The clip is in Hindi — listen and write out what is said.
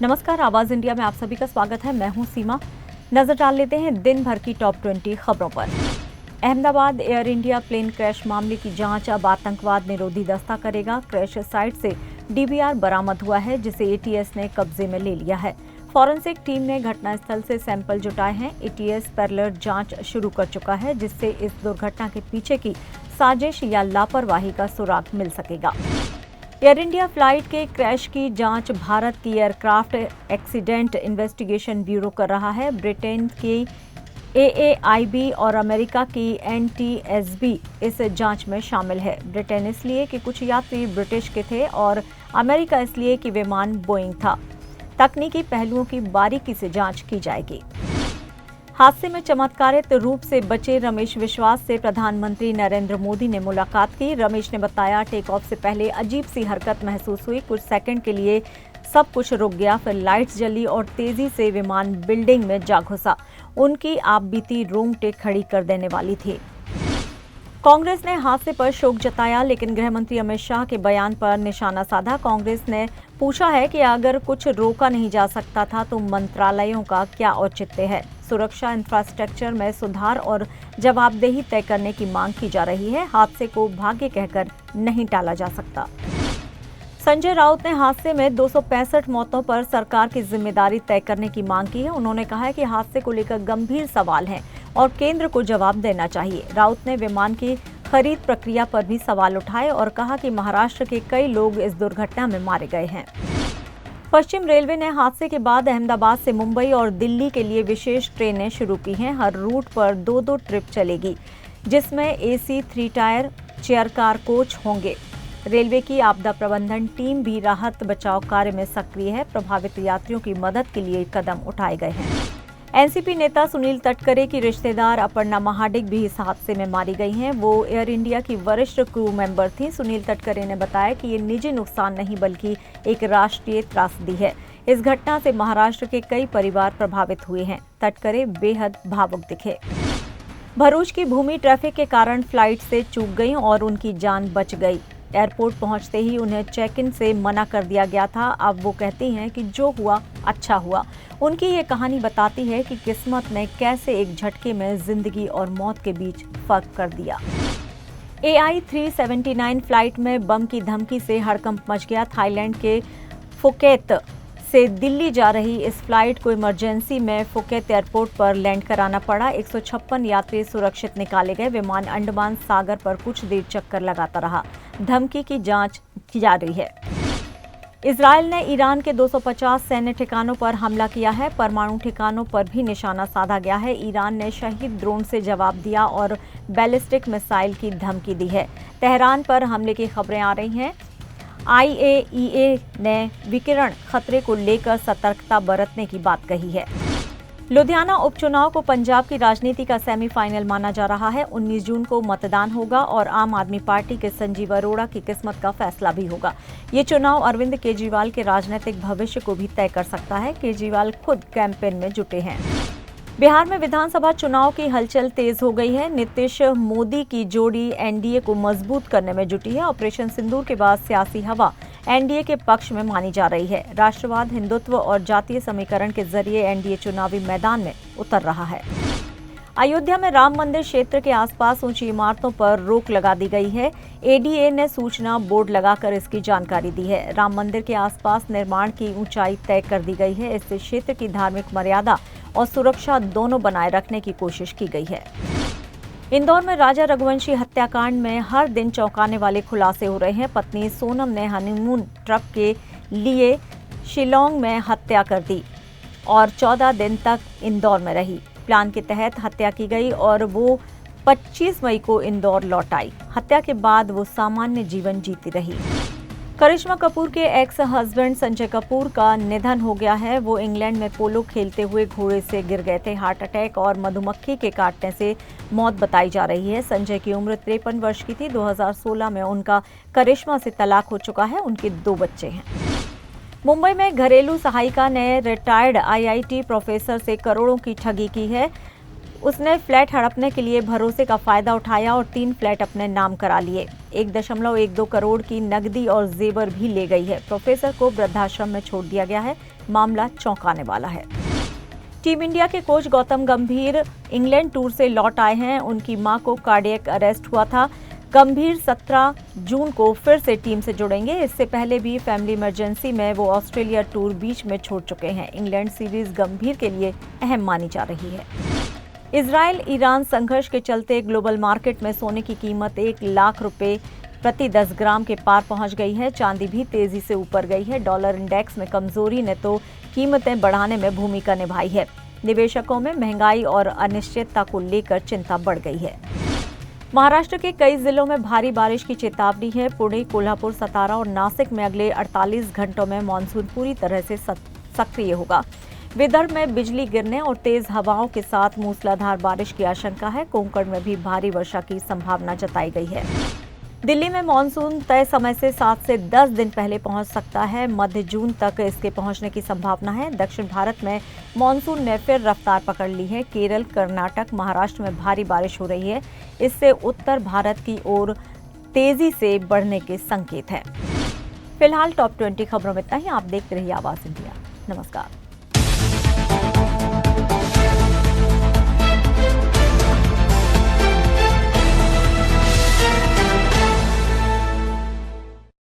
नमस्कार, आवाज इंडिया में आप सभी का स्वागत है। मैं हूं सीमा। नजर डाल लेते हैं दिन भर की टॉप 20 खबरों पर। Ahmedabad Air India plane crash मामले की जांच अब आतंकवाद निरोधी दस्ता करेगा। क्रैश साइट से डीवीआर बरामद हुआ है, जिसे एटीएस ने कब्जे में ले लिया है। फॉरेंसिक टीम ने घटनास्थल से सैंपल जुटाए हैं। एटीएस पैरेलल जांच शुरू कर चुका है, जिससे इस दुर्घटना के पीछे की साजिश या लापरवाही का सुराग मिल सकेगा। एयर इंडिया फ्लाइट के क्रैश की जांच भारत की एयरक्राफ्ट एक्सीडेंट इन्वेस्टिगेशन ब्यूरो कर रहा है। ब्रिटेन की एएआईबी और अमेरिका की एनटीएसबी इस जांच में शामिल है। ब्रिटेन इसलिए कि कुछ यात्री ब्रिटिश के थे और अमेरिका इसलिए कि विमान बोइंग था। तकनीकी पहलुओं की बारीकी से जांच की जाएगी। हादसे में चमत्कारित रूप से बचे रमेश विश्वास से प्रधानमंत्री नरेंद्र मोदी ने मुलाकात की। रमेश ने बताया, टेक ऑफ से पहले अजीब सी हरकत महसूस हुई। कुछ सेकंड के लिए सब कुछ रुक गया, फिर लाइट्स जली और तेजी से विमान बिल्डिंग में जा घुसा। उनकी आपबीती रोंगटे खड़ी कर देने वाली थी। कांग्रेस ने हादसे पर शोक जताया, लेकिन गृहमंत्री अमित शाह के बयान पर निशाना साधा। कांग्रेस ने पूछा है कि अगर कुछ रोका नहीं जा सकता था तो मंत्रालयों का क्या औचित्य है। सुरक्षा इंफ्रास्ट्रक्चर में सुधार और जवाबदेही तय करने की मांग की जा रही है। हादसे को भाग्य कहकर नहीं टाला जा सकता। संजय राउत ने हादसे में 265 मौतों पर सरकार की जिम्मेदारी तय करने की मांग की है। उन्होंने कहा है कि हादसे को लेकर गंभीर सवाल हैं और केंद्र को जवाब देना चाहिए। राउत ने विमान की खरीद प्रक्रिया पर भी सवाल उठाए और कहा कि महाराष्ट्र के कई लोग इस दुर्घटना में मारे गए हैं। पश्चिम रेलवे ने हादसे के बाद अहमदाबाद से मुंबई और दिल्ली के लिए विशेष ट्रेनें शुरू की हैं। हर रूट पर 2-2 ट्रिप चलेगी, जिसमें AC 3 tyre chair car coach होंगे। रेलवे की आपदा प्रबंधन टीम भी राहत बचाव कार्य में सक्रिय है। प्रभावित यात्रियों की मदद के लिए कदम उठाए गए हैं। एनसीपी नेता सुनील तटकरे की रिश्तेदार अपर्णा महाडिक भी इस हादसे में मारी गई हैं। वो एयर इंडिया की वरिष्ठ क्रू मेंबर थी। सुनील तटकरे ने बताया कि ये निजी नुकसान नहीं बल्कि एक राष्ट्रीय त्रासदी है। इस घटना से महाराष्ट्र के कई परिवार प्रभावित हुए हैं। तटकरे बेहद भावुक दिखे। भरूच की भूमि ट्रैफिक के कारण फ्लाइट से चूक गई और उनकी जान बच गई। एयरपोर्ट पहुंचते ही उन्हें चेक इन से मना कर दिया गया था। अब वो कहती हैं कि जो हुआ अच्छा हुआ। उनकी ये कहानी बताती है कि किस्मत ने कैसे एक झटके में जिंदगी और मौत के बीच फर्क कर दिया। AI 379 फ्लाइट में बम की धमकी से हड़कंप मच गया। थाईलैंड के फुकेत से दिल्ली जा रही इस फ्लाइट को इमरजेंसी में फुकेत एयरपोर्ट पर लैंड कराना पड़ा। 156 यात्री सुरक्षित निकाले गए। विमान अंडमान सागर पर कुछ देर चक्कर लगाता रहा। धमकी की जांच की जा रही है। इजरायल ने ईरान के 250 सैन्य ठिकानों पर हमला किया है। परमाणु ठिकानों पर भी निशाना साधा गया है। ईरान ने शहीद ड्रोन से जवाब दिया और बैलिस्टिक मिसाइल की धमकी दी है। तेहरान पर हमले की खबरें आ रही हैं। IAEA ने विकिरण खतरे को लेकर सतर्कता बरतने की बात कही है। लुधियाना उपचुनाव को पंजाब की राजनीति का सेमीफाइनल माना जा रहा है। 19 जून को मतदान होगा और आम आदमी पार्टी के संजीव अरोड़ा की किस्मत का फैसला भी होगा। ये चुनाव अरविंद केजरीवाल के राजनीतिक भविष्य को भी तय कर सकता है। केजरीवाल खुद कैंपेन में जुटे हैं। बिहार में विधानसभा चुनाव की हलचल तेज हो गई है। नीतीश मोदी की जोड़ी एनडीए को मजबूत करने में जुटी है। ऑपरेशन सिंदूर के बाद सियासी हवा एनडीए के पक्ष में मानी जा रही है। राष्ट्रवाद, हिंदुत्व और जातीय समीकरण के जरिए एनडीए चुनावी मैदान में उतर रहा है। अयोध्या में राम मंदिर क्षेत्र के आसपास ऊंची इमारतों पर रोक लगा दी गई है। एडीए ने सूचना बोर्ड लगाकर इसकी जानकारी दी है। राम मंदिर के आसपास निर्माण की ऊंचाई तय कर दी गई है। इससे क्षेत्र की धार्मिक मर्यादा और सुरक्षा दोनों बनाए रखने की कोशिश की गई है। इंदौर में राजा रघुवंशी हत्याकांड में हर दिन चौंकाने वाले खुलासे हो रहे हैं। पत्नी सोनम ने हनीमून ट्रिप के लिए शिलोंग में हत्या कर दी और 14 दिन तक इंदौर में रही। प्लान के तहत हत्या की गई और वो 25 मई को इंदौर लौट आई। हत्या के बाद वो सामान्य जीवन जीती रही। करिश्मा कपूर के एक्स हस्बैंड संजय कपूर का निधन हो गया है। वो इंग्लैंड में पोलो खेलते हुए घोड़े से गिर गए थे। हार्ट अटैक और मधुमक्खी के काटने से मौत बताई जा रही है। संजय की उम्र 53 वर्ष की थी। 2016 में उनका करिश्मा से तलाक हो चुका है। उनके 2 बच्चे हैं। मुंबई में घरेलू सहायिका ने रिटायर्ड IIT प्रोफेसर से करोड़ों की ठगी की है। उसने फ्लैट हड़पने के लिए भरोसे का फायदा उठाया और 3 फ्लैट अपने नाम करा लिए। 1.12 करोड़ की नकदी और जेवर भी ले गई है। प्रोफेसर को वृद्धाश्रम में छोड़ दिया गया है। मामला चौंकाने वाला है। टीम इंडिया के कोच गौतम गंभीर इंग्लैंड टूर से लौट आए हैं। उनकी मां को कार्डियक अरेस्ट हुआ था। गंभीर 17 जून को फिर से टीम से जुड़ेंगे। इससे पहले भी फैमिली इमरजेंसी में वो ऑस्ट्रेलिया टूर बीच में छोड़ चुके हैं। इंग्लैंड सीरीज गंभीर के लिए अहम मानी जा रही है। इजरायल ईरान संघर्ष के चलते ग्लोबल मार्केट में सोने की कीमत 1 लाख रुपए प्रति 10 ग्राम के पार पहुंच गई है। चांदी भी तेजी से ऊपर गई है। डॉलर इंडेक्स में कमजोरी ने तो कीमतें बढ़ाने में भूमिका निभाई है। निवेशकों में महंगाई और अनिश्चितता को लेकर चिंता बढ़ गई है। महाराष्ट्र के कई जिलों में भारी बारिश की चेतावनी है। पुणे, कोल्हापुर, सतारा और नासिक में अगले 48 घंटों में मानसून पूरी तरह से सक्रिय होगा। विदर्भ में बिजली गिरने और तेज हवाओं के साथ मूसलाधार बारिश की आशंका है। कोंकण में भी भारी वर्षा की संभावना जताई गई है। दिल्ली में मानसून तय समय से 7 से 10 दिन पहले पहुंच सकता है। मध्य जून तक इसके पहुंचने की संभावना है। दक्षिण भारत में मानसून ने फिर रफ्तार पकड़ ली है। केरल, कर्नाटक, महाराष्ट्र में भारी बारिश हो रही है। इससे उत्तर भारत की ओर तेजी से बढ़ने के संकेत हैं। फिलहाल टॉप 20 खबरों में इतना ही। आप देखते रहिए आवाज इंडिया। नमस्कार।